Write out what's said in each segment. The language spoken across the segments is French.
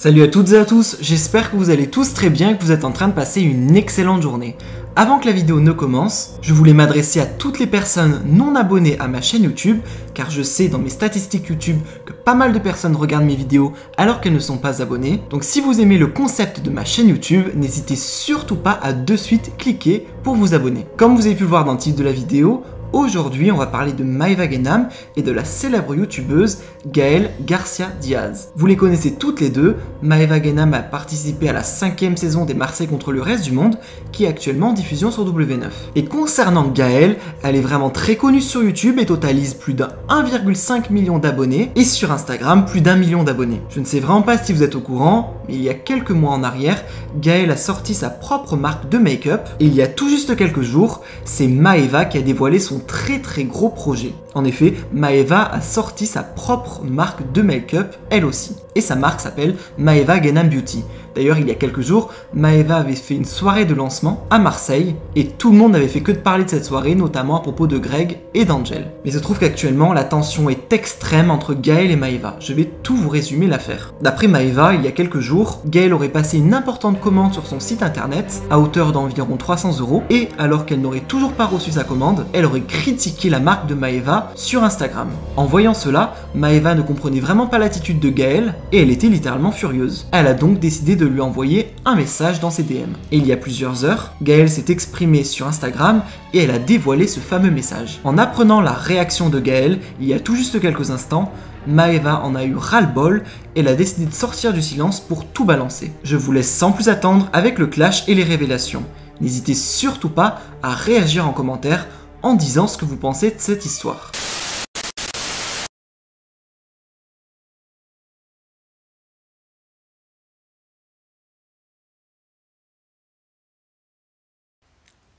Salut à toutes et à tous, j'espère que vous allez tous très bien et que vous êtes en train de passer une excellente journée. Avant que la vidéo ne commence, je voulais m'adresser à toutes les personnes non abonnées à ma chaîne YouTube, car je sais dans mes statistiques YouTube que pas mal de personnes regardent mes vidéos alors qu'elles ne sont pas abonnées. Donc si vous aimez le concept de ma chaîne YouTube, n'hésitez surtout pas à de suite cliquer pour vous abonner. Comme vous avez pu le voir dans le titre de la vidéo, aujourd'hui, on va parler de Maeva Guénam et de la célèbre youtubeuse Gaëlle Garcia Diaz. Vous les connaissez toutes les deux. Maeva Guénam a participé à la 5e saison des Marseille contre le reste du monde, qui est actuellement en diffusion sur W9. Et concernant Gaëlle, elle est vraiment très connue sur YouTube et totalise plus d'un 1,5 million d'abonnés, et sur Instagram, plus d'1 million d'abonnés. Je ne sais vraiment pas si vous êtes au courant, mais il y a quelques mois en arrière, Gaëlle a sorti sa propre marque de make-up, et il y a tout juste quelques jours, c'est Maeva qui a dévoilé son très gros projet. En effet, Maeva a sorti sa propre marque de make-up, elle aussi. Et sa marque s'appelle Maeva Guénam Beauty. D'ailleurs, il y a quelques jours, Maeva avait fait une soirée de lancement à Marseille et tout le monde n'avait fait que de parler de cette soirée, notamment à propos de Greg et d'Angel. Mais il se trouve qu'actuellement, la tension est extrême entre Gaëlle et Maeva. Je vais tout vous résumer l'affaire. D'après Maeva, il y a quelques jours, Gaëlle aurait passé une importante commande sur son site internet à hauteur d'environ 300 € et alors qu'elle n'aurait toujours pas reçu sa commande, elle aurait critiqué la marque de Maeva sur Instagram. En voyant cela, Maeva ne comprenait vraiment pas l'attitude de Gaëlle et elle était littéralement furieuse. Elle a donc décidé de lui envoyer un message dans ses DM. Et il y a plusieurs heures, Gaëlle s'est exprimée sur Instagram et elle a dévoilé ce fameux message. En apprenant la réaction de Gaëlle, il y a tout juste quelques instants, Maeva en a eu ras-le-bol et elle a décidé de sortir du silence pour tout balancer. Je vous laisse sans plus attendre avec le clash et les révélations. N'hésitez surtout pas à réagir en commentaire en disant ce que vous pensez de cette histoire.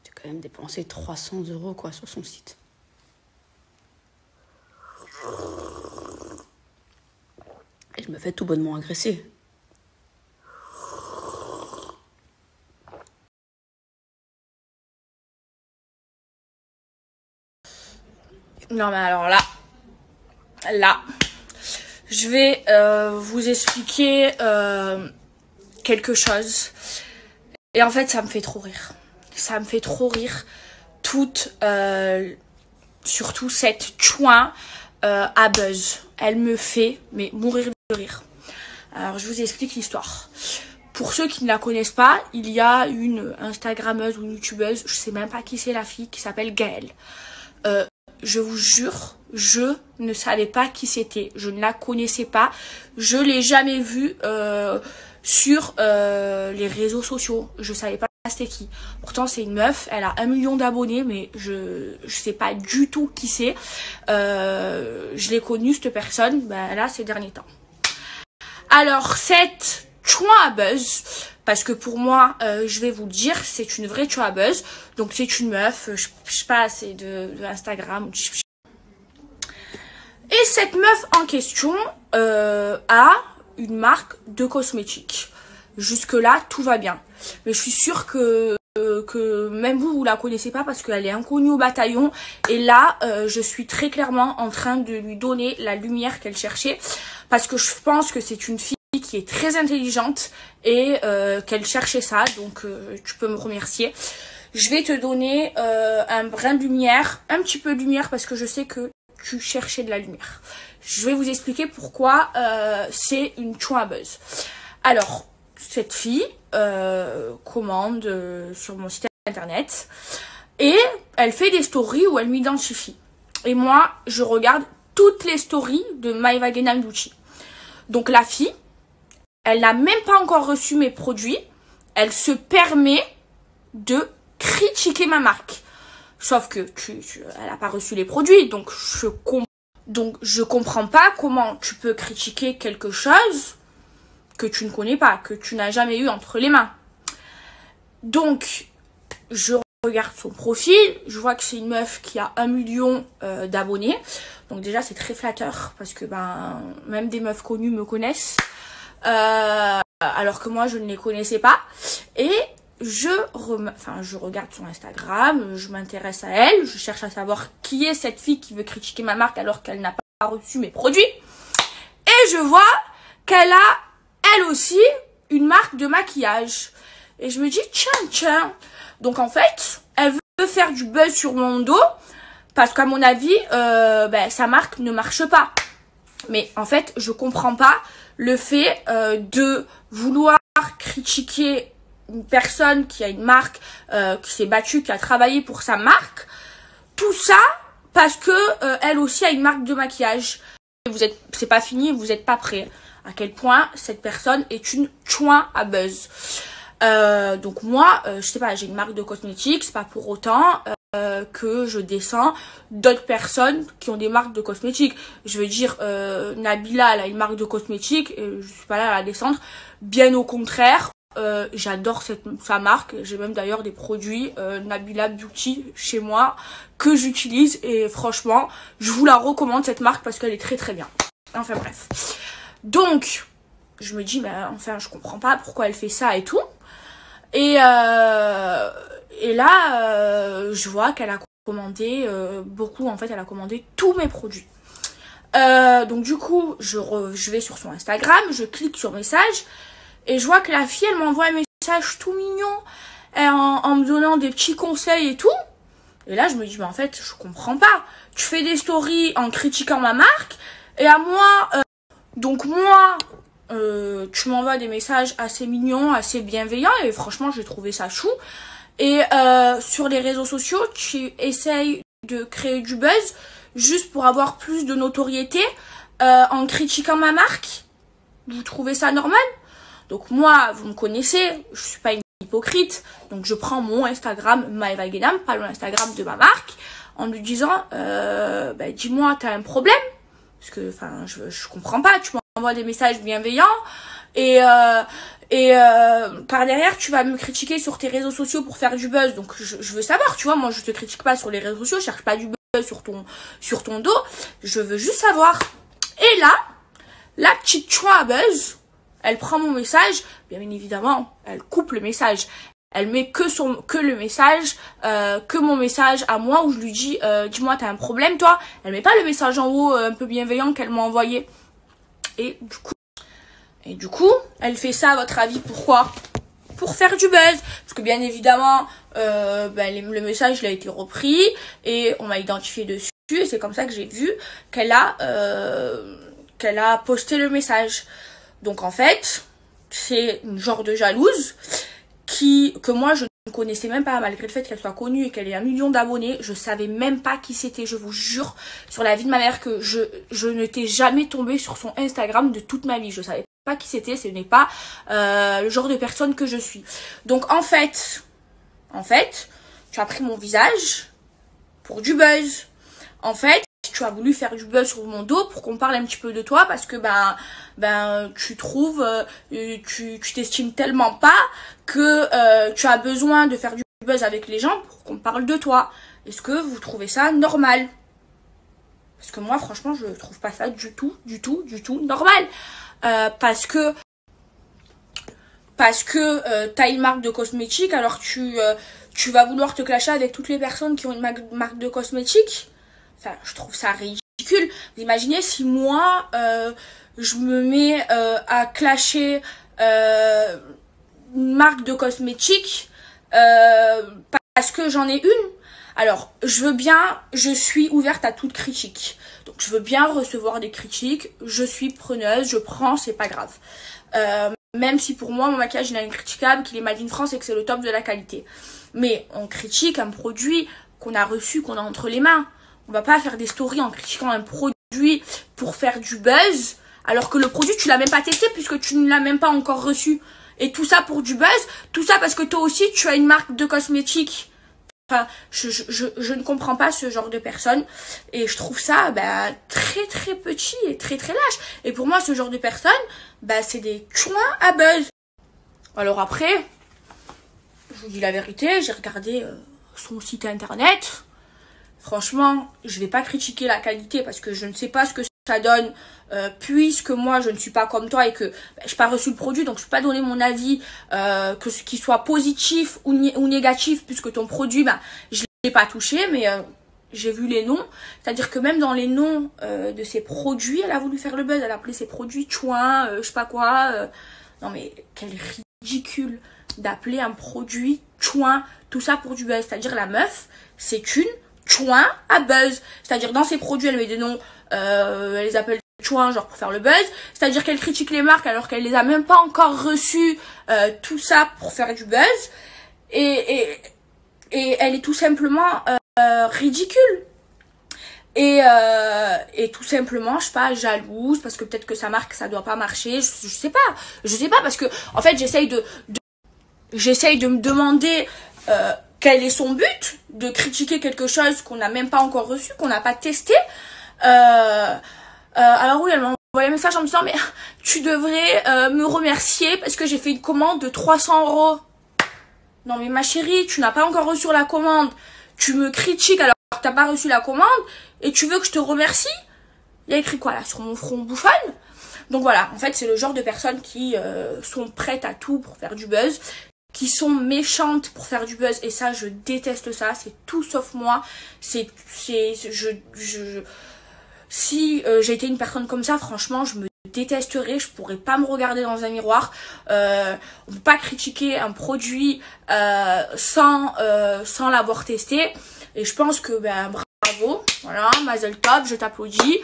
J'ai quand même dépensé 300 € quoi sur son site. Et je me fais tout bonnement agresser. Non mais alors là, je vais vous expliquer quelque chose. Et en fait, ça me fait trop rire. Ça me fait trop rire surtout cette chouin à buzz. Elle me fait mais mourir de rire. Alors je vous explique l'histoire. Pour ceux qui ne la connaissent pas, il y a une Instagrammeuse ou une YouTubeuse, je sais même pas qui c'est la fille, qui s'appelle Gaëlle. Je vous jure, je ne savais pas qui c'était. Je ne la connaissais pas. Je l'ai jamais vue sur les réseaux sociaux. Je savais pas c'était qui. Pourtant c'est une meuf, elle a 1 million d'abonnés, mais je sais pas du tout qui c'est. Je l'ai connue cette personne là ces derniers temps. Alors cette chouin à buzz, parce que pour moi je vais vous le dire, c'est une vraie chouin à buzz. Donc c'est une meuf, je sais pas, c'est de Instagram. Et cette meuf en question a une marque de cosmétiques. Jusque là tout va bien. Mais je suis sûre que même vous la connaissez pas parce qu'elle est inconnue au bataillon. Et là, je suis très clairement en train de lui donner la lumière qu'elle cherchait. Parce que je pense que c'est une fille qui est très intelligente et qu'elle cherchait ça. Donc, tu peux me remercier. Je vais te donner un brin de lumière, un petit peu de lumière parce que je sais que tu cherchais de la lumière. Je vais vous expliquer pourquoi c'est une chouin à buzz. Alors, cette fille commande sur mon site internet et elle fait des stories où elle m'identifie. Et moi, je regarde toutes les stories de Maeva Guénam Beauty. Donc la fille, elle n'a même pas encore reçu mes produits. Elle se permet de critiquer ma marque. Sauf que elle n'a pas reçu les produits, donc je comprends pas comment tu peux critiquer quelque chose que tu ne connais pas, que tu n'as jamais eu entre les mains. Donc, je regarde son profil, je vois que c'est une meuf qui a 1 million d'abonnés. Donc déjà, c'est très flatteur, parce que même des meufs connues me connaissent, alors que moi, je ne les connaissais pas. Et je regarde son Instagram, je m'intéresse à elle, je cherche à savoir qui est cette fille qui veut critiquer ma marque alors qu'elle n'a pas reçu mes produits. Et je vois qu'elle a elle aussi une marque de maquillage. Et je me dis, tiens. Donc en fait, elle veut faire du buzz sur mon dos parce qu'à mon avis, sa marque ne marche pas. Mais en fait, je comprends pas le fait de vouloir critiquer une personne qui a une marque, qui s'est battue, qui a travaillé pour sa marque. Tout ça parce que elle aussi a une marque de maquillage. C'est pas fini, vous n'êtes pas prêts. À quel point cette personne est une chouin à buzz. Donc moi, je sais pas, j'ai une marque de cosmétiques, c'est pas pour autant que je descends d'autres personnes qui ont des marques de cosmétiques. Je veux dire, Nabila, elle a une marque de cosmétiques, et je suis pas là à la descendre. Bien au contraire, j'adore sa marque. J'ai même d'ailleurs des produits Nabila Beauty chez moi que j'utilise et franchement, je vous la recommande cette marque parce qu'elle est très très bien. Enfin bref. Donc, je me dis, mais enfin, je comprends pas pourquoi elle fait ça et tout. Et là, je vois qu'elle a commandé beaucoup. En fait, elle a commandé tous mes produits. Donc du coup, je vais sur son Instagram, je clique sur message et je vois que la fille, elle m'envoie un message tout mignon en me donnant des petits conseils et tout. Et là, je me dis, mais en fait, je comprends pas. Tu fais des stories en critiquant ma marque et à moi, tu m'envoies des messages assez mignons, assez bienveillants et franchement, j'ai trouvé ça chou. Et sur les réseaux sociaux, tu essayes de créer du buzz juste pour avoir plus de notoriété en critiquant ma marque. Vous trouvez ça normal? Donc moi, vous me connaissez, je suis pas une hypocrite. Donc je prends mon Instagram, Maeva Guénam, pas l'Instagram de ma marque, en lui disant, dis-moi, t'as un problème? Parce que, enfin, je comprends pas, tu m'envoies des messages bienveillants et par derrière, tu vas me critiquer sur tes réseaux sociaux pour faire du buzz. Donc je veux savoir, tu vois, moi je te critique pas sur les réseaux sociaux, je cherche pas du buzz sur ton dos, je veux juste savoir. Et là, la petite chouin à buzz, elle prend mon message, bien évidemment, elle coupe le message. Elle met que le message, que mon message à moi où je lui dis, dis-moi, t'as un problème toi? Elle met pas le message en haut un peu bienveillant qu'elle m'a envoyé. Et du coup, elle fait ça à votre avis pourquoi? Pour faire du buzz. Parce que bien évidemment, le message il a été repris et on m'a identifié dessus. Et c'est comme ça que j'ai vu qu'elle a posté le message. Donc en fait, c'est une genre de jalouse que moi je ne connaissais même pas, malgré le fait qu'elle soit connue et qu'elle ait 1 million d'abonnés. Je savais même pas qui c'était, je vous jure, sur la vie de ma mère, que je n'étais jamais tombée sur son Instagram de toute ma vie. Je savais pas qui c'était, ce n'est pas le genre de personne que je suis. Donc en fait, tu as pris mon visage pour du buzz. En fait, tu as voulu faire du buzz sur mon dos pour qu'on parle un petit peu de toi parce que tu trouves, tu t'estimes tellement pas que tu as besoin de faire du buzz avec les gens pour qu'on parle de toi. Est-ce que vous trouvez ça normal? Parce que moi, franchement, je trouve pas ça du tout normal. Parce que t'as une marque de cosmétiques, alors tu vas vouloir te clasher avec toutes les personnes qui ont une marque de cosmétiques. Enfin, je trouve ça ridicule. Vous imaginez si moi, je me mets à clasher une marque de cosmétiques parce que j'en ai une. Alors, je suis ouverte à toute critique. Donc, je veux bien recevoir des critiques. Je suis preneuse, je prends, c'est pas grave. Même si pour moi, mon maquillage il est incriticable, qu'il est made in France et que c'est le top de la qualité. Mais on critique un produit qu'on a reçu, qu'on a entre les mains. On va pas faire des stories en critiquant un produit pour faire du buzz, alors que le produit, tu l'as même pas testé puisque tu ne l'as même pas encore reçu. Et tout ça pour du buzz, tout ça parce que toi aussi, tu as une marque de cosmétiques. Enfin, je ne comprends pas ce genre de personnes. Et je trouve ça très très petit et très très lâche. Et pour moi, ce genre de personnes, c'est des chouins à buzz. Alors après, je vous dis la vérité, j'ai regardé son site internet. Franchement, je vais pas critiquer la qualité parce que je ne sais pas ce que ça donne puisque moi je ne suis pas comme toi et que je n'ai pas reçu le produit, donc je peux pas donner mon avis que ce qui soit positif ou négatif puisque ton produit je l'ai pas touché, mais j'ai vu les noms, c'est à dire que même dans les noms de ses produits elle a voulu faire le buzz, elle a appelé ses produits chouin, je sais pas quoi, Non mais quel ridicule d'appeler un produit chouin, tout ça pour du buzz. C'est-à-dire la meuf, c'est une chouin à buzz. C'est-à-dire dans ses produits, elle met des noms, elle les appelle chouin, genre pour faire le buzz. C'est-à-dire qu'elle critique les marques alors qu'elle les a même pas encore reçues, tout ça pour faire du buzz. Et elle est tout simplement ridicule. Et tout simplement, je sais pas, jalouse parce que peut-être que sa marque ça doit pas marcher, je sais pas parce que en fait j'essaye de me demander quel est son but de critiquer quelque chose qu'on n'a même pas encore reçu, qu'on n'a pas testé. Alors oui, elle m'a envoyé un message en me disant mais tu devrais me remercier parce que j'ai fait une commande de 300 €. Non mais ma chérie, tu n'as pas encore reçu la commande, tu me critiques alors que t'as pas reçu la commande et tu veux que je te remercie? Il y a écrit quoi là sur mon front, bouffonne? Donc voilà, en fait c'est le genre de personnes qui sont prêtes à tout pour faire du buzz, qui sont méchantes pour faire du buzz, et ça je déteste ça, c'est tout sauf moi. Si j'ai été une personne comme ça, franchement je me détesterais, je pourrais pas me regarder dans un miroir. On peut pas critiquer un produit sans l'avoir testé, et je pense que ben bravo, voilà, Mazel Tov, je t'applaudis.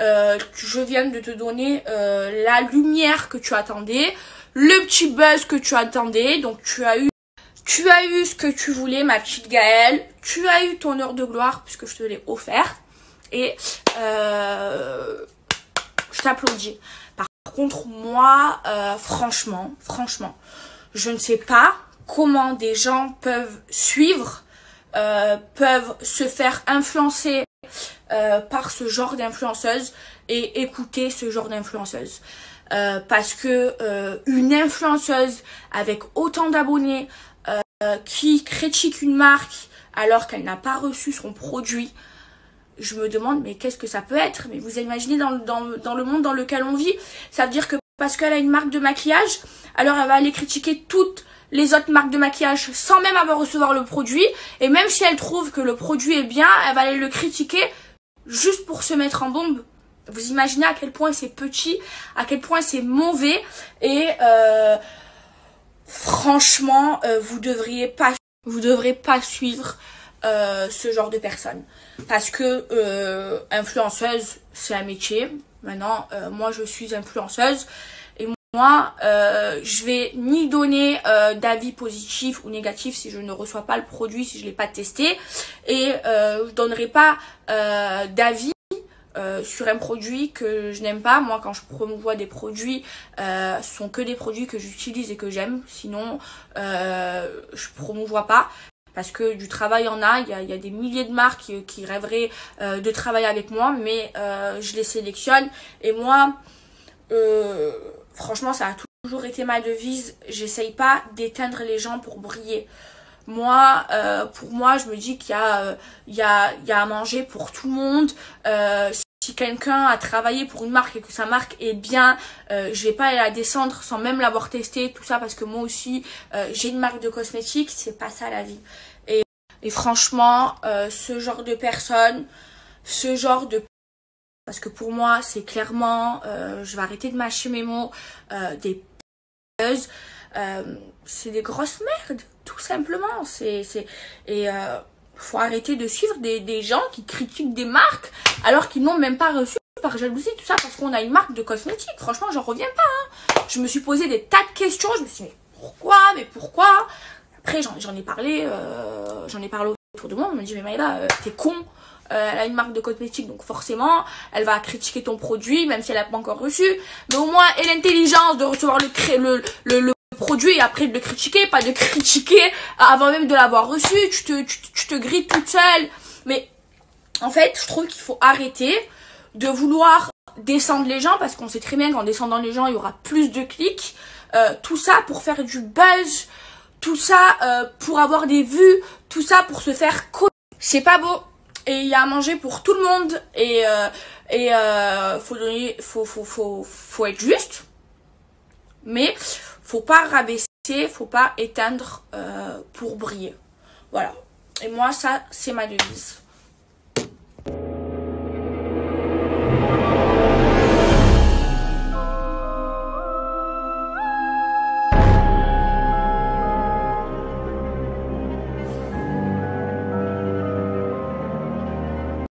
Je viens de te donner la lumière que tu attendais, le petit buzz que tu attendais. Donc tu as eu ce que tu voulais, ma petite Gaëlle. Tu as eu ton heure de gloire puisque je te l'ai offert. Et je t'applaudis. Par contre, moi, franchement, je ne sais pas comment des gens peuvent suivre, peuvent se faire influencer par ce genre d'influenceuse et écouter ce genre d'influenceuse. Parce que une influenceuse avec autant d'abonnés qui critique une marque alors qu'elle n'a pas reçu son produit, je me demande mais qu'est-ce que ça peut être? Mais vous imaginez dans le monde dans lequel on vit, ça veut dire que parce qu'elle a une marque de maquillage, alors elle va aller critiquer toutes les autres marques de maquillage sans même avoir recevoir le produit, et même si elle trouve que le produit est bien, elle va aller le critiquer juste pour se mettre en bombe. Vous imaginez à quel point c'est petit, à quel point c'est mauvais, et franchement vous devrez pas suivre ce genre de personnes, parce que influenceuse c'est un métier. Maintenant moi je suis influenceuse et moi je vais ni donner d'avis positif ou négatif si je ne reçois pas le produit, si je l'ai pas testé, et je donnerai pas d'avis sur un produit que je n'aime pas. Moi quand je promouvois des produits, ce sont que des produits que j'utilise et que j'aime, sinon je promouvois pas. Parce que du travail en a, il y a des milliers de marques qui rêveraient de travailler avec moi, mais je les sélectionne. Et moi, franchement, ça a toujours été ma devise. J'essaye pas d'éteindre les gens pour briller. Moi, pour moi, je me dis qu'il y a à manger pour tout le monde. Si quelqu'un a travaillé pour une marque et que sa marque est bien, je vais pas aller la descendre sans même l'avoir testée, tout ça, parce que moi aussi j'ai une marque de cosmétiques, c'est pas ça la vie. Et franchement, ce genre de personnes, parce que pour moi c'est clairement, je vais arrêter de mâcher mes mots, des buzz, c'est des grosses merdes, tout simplement. Faut arrêter de suivre des gens qui critiquent des marques alors qu'ils n'ont même pas reçu, par jalousie, tout ça, parce qu'on a une marque de cosmétiques. Franchement, j'en reviens pas, hein. Je me suis posé des tas de questions, je me suis dit mais pourquoi? Après j'en ai parlé autour de moi, on me dit mais Maïla, t'es con, elle a une marque de cosmétiques, donc forcément elle va critiquer ton produit même si elle n'a pas encore reçu, mais au moins elle a l'intelligence de recevoir le produit et après de le critiquer, pas de critiquer avant même de l'avoir reçu. Tu te grilles toute seule. Mais en fait je trouve qu'il faut arrêter de vouloir descendre les gens, parce qu'on sait très bien qu'en descendant les gens il y aura plus de clics, tout ça pour faire du buzz, tout ça pour avoir des vues, tout ça pour se faire connaître. C'est pas beau, et il y a à manger pour tout le monde, et faut être juste, mais faut pas rabaisser, faut pas éteindre pour briller. Voilà. Et moi ça c'est ma devise.